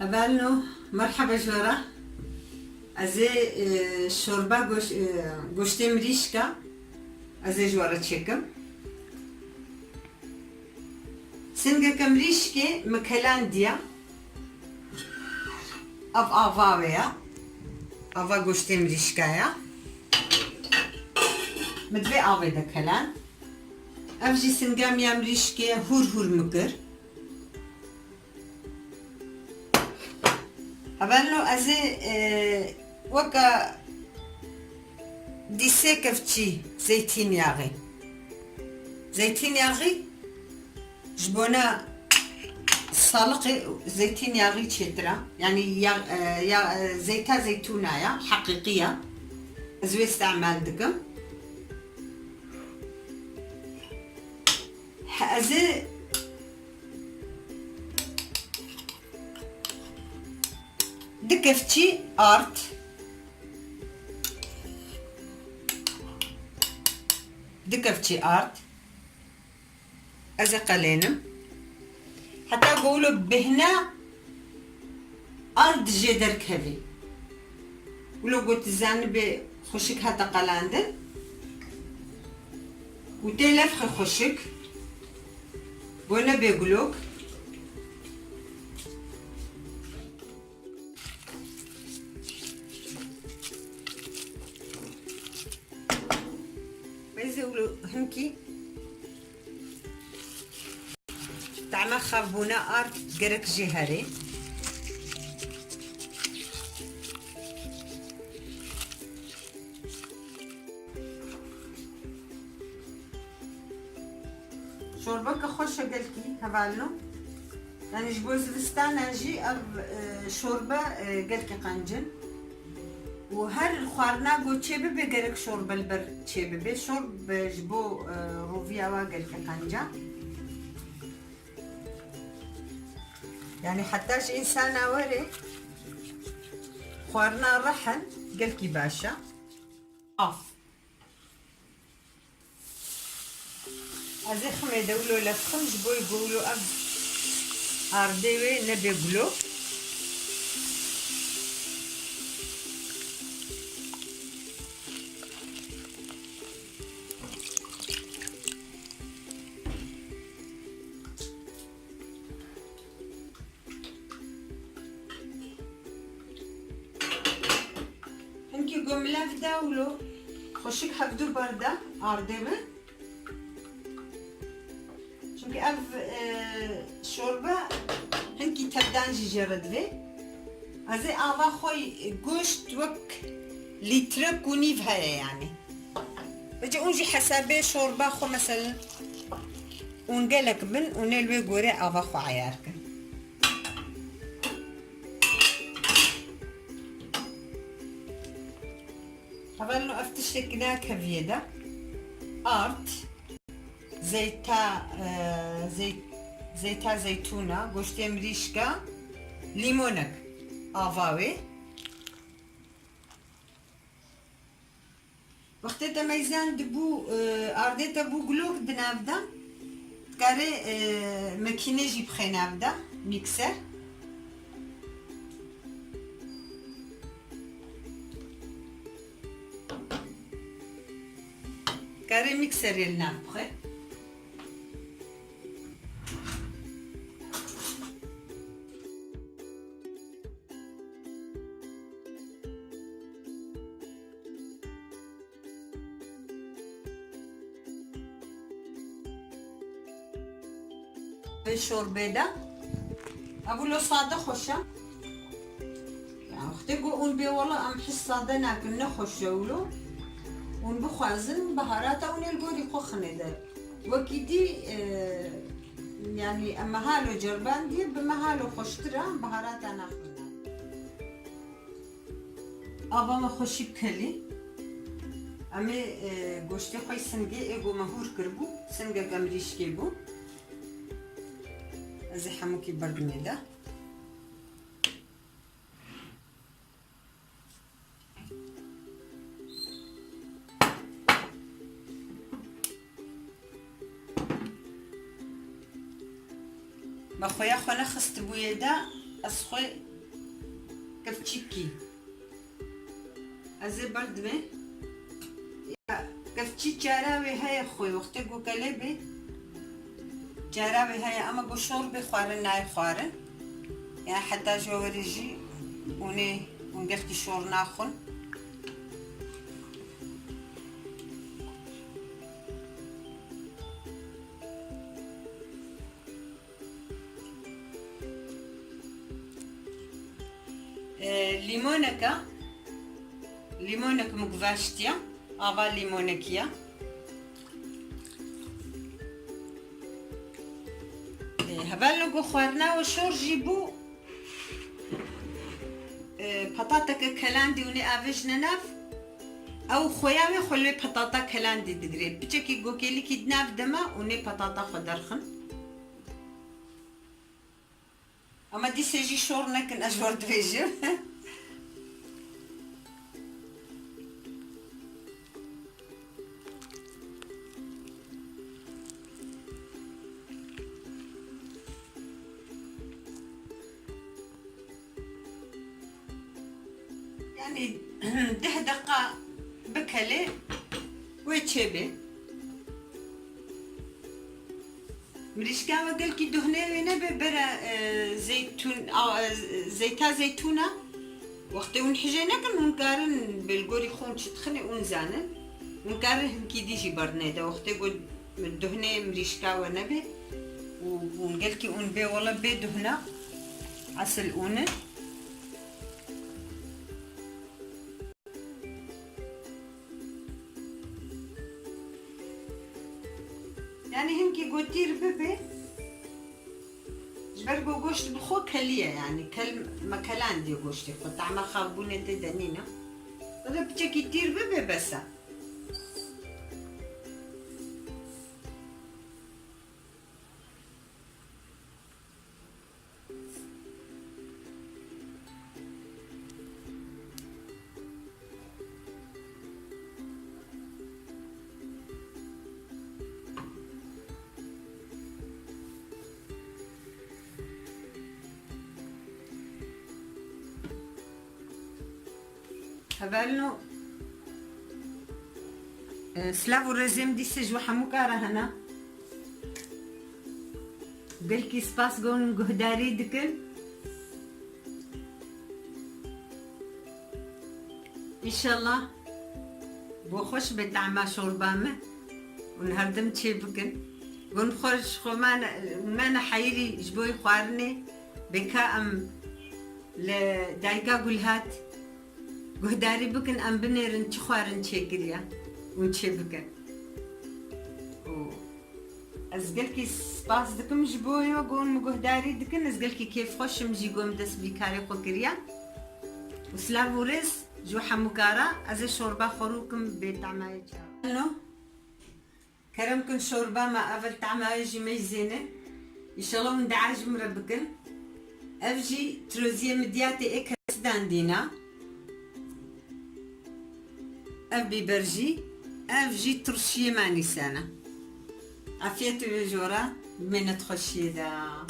هبالنو مرحبا جورا ازي شوربا گوشت مريشكا ازي جورا تشيكم سنگا كمريشكي مكلانديا اف افاويا افا گوشت مريشكايا مدبي اوي دا كلان افجي سنگا ميا مريشكي هور مكر هبالنو ازي وكا ديسي كفتشي زيتين ياغي جبونا صالق زيتين ياغي تشترا يعني زيتا زيتونايا حقيقية ازوي استعمال دقم ازي دكفتشي ارت ازقلينم حتى اقولوا بهنا ارض جدر كبي ولو قلت زانبي خشك هتا قلاندن وتلف خشك وانا بيقولوك يقولوا هنكي تعمل خربونا ارت قرك جهري شوربك خوش قلتي هبالنو يعني جبوز لستان اجي شوربه قلتي قنجن وهر خوارنا گو چه ببه گرک شوربه البر چه ببه شورب جبو روفيا واقل كقنجة يعني حتاش إنسان وري خوارنا رحن قلكي باشا أوف أزي خمي دولو لفخم جبو يقولو أب أردوي نبي قلو قوم لافدا ولو خوشك هبدو بردا آردمه چونکه اف شوربه هنکی تبدان جرد وی ازي آوا خوي گوشت وك لیتر کنیف هیا يعني بجي اونجي حسابه شوربه خو مثلا اونگلك بن اونلوي گوره آوا خو عیار کن هبالنو افتشكنا كفيدا ارت زيتا زيتونة گوشت مريشكا ليمونك آواوي وقت تميزان دبو ارديتا بو گلوك دنافدا تكاري مكينة جي بخينافدا ميكسر كاري ميكسر يلنا بخير الشوربه ده اقول صاده خوشه يعني اختي قول بي والله ام حس صاده ناكل نخشولو ونبخازن بهاراتا ونلقوري خوخني ده وكيدي يعني اما هالو جربان دي بما هالو خوشترا بهاراتا ناخذنا ابا ما خوشي بكلي امي گوشتي خوي سنگي ايگو مهور كربو سنگا قمريش كيبو ازي حموكي بردني ده بخويا خونا خست بويدا أسخي كفتشيكي أزي برد مي كفتشي جاراوي هاي خوي وقت جو كلبي جاراوي هاي أما جو شرب خوارن ناي خوارن يعني حتى جو ورجي ونقفتي شور ناخن ليمونك مقفاشتيا أغا ليمونكيا هبالنقو خوارنا وشور جيبو بطاطا كلاندي وني افيج نناف او خوياوي خلوي بطاطا كلاندي دقري بچكي گوكيلي كي دناف دما وني بطاطا خدرخن اما دي سيجي شور نكن اشور دفيجر يعني 10 دقة بكلي ويتشبي مريشكا وقال كي دهني برا زيتون أو زيتا زيتونة وقت ونحجينا كن ونقارن بالقوري خون تدخني ونزانن ونقارن كي ديجي برنيدا وقت يقول الدهني مريشكا ونبي ونقال كي ونبي والله بي دهنة عسل ونه يعني هنكي قوتير ببي جبرقو قوشت بخو كلية يعني ما كلان دي قوشتي خو طعما خابونة تدنينا ربتك كتير ببي بسا هبالنو سلافو رزيم دي سجو حموكارا هنا بلكي سباس قون قهداري دكن ان شاء الله بوخوش بتعمى شوربامه ونهردم تشي بكن ونخرج خو ما حيري جبوي خوارني بكام لدايقا قولهات قهداري بكن أم بنيرن تخوارن تشيكريا ونتشبكن أزقلكي سباس دكم جبويو قون مقهداري دكن أزقلكي كيف خوش مجي قوم دس بيكاري قوكريا وسلافو رز جو حموكارا أزي شوربا خروكم بتعماي نو كرمكن شوربا ما أفل تعماي جي ميزينة إن شاء الله ندعاج مربكن أفجي تروزية مدياتي إكرس داندينا أبي برجي أفجي ترشي ماني سنة عفيت وجورا من تخشي ذا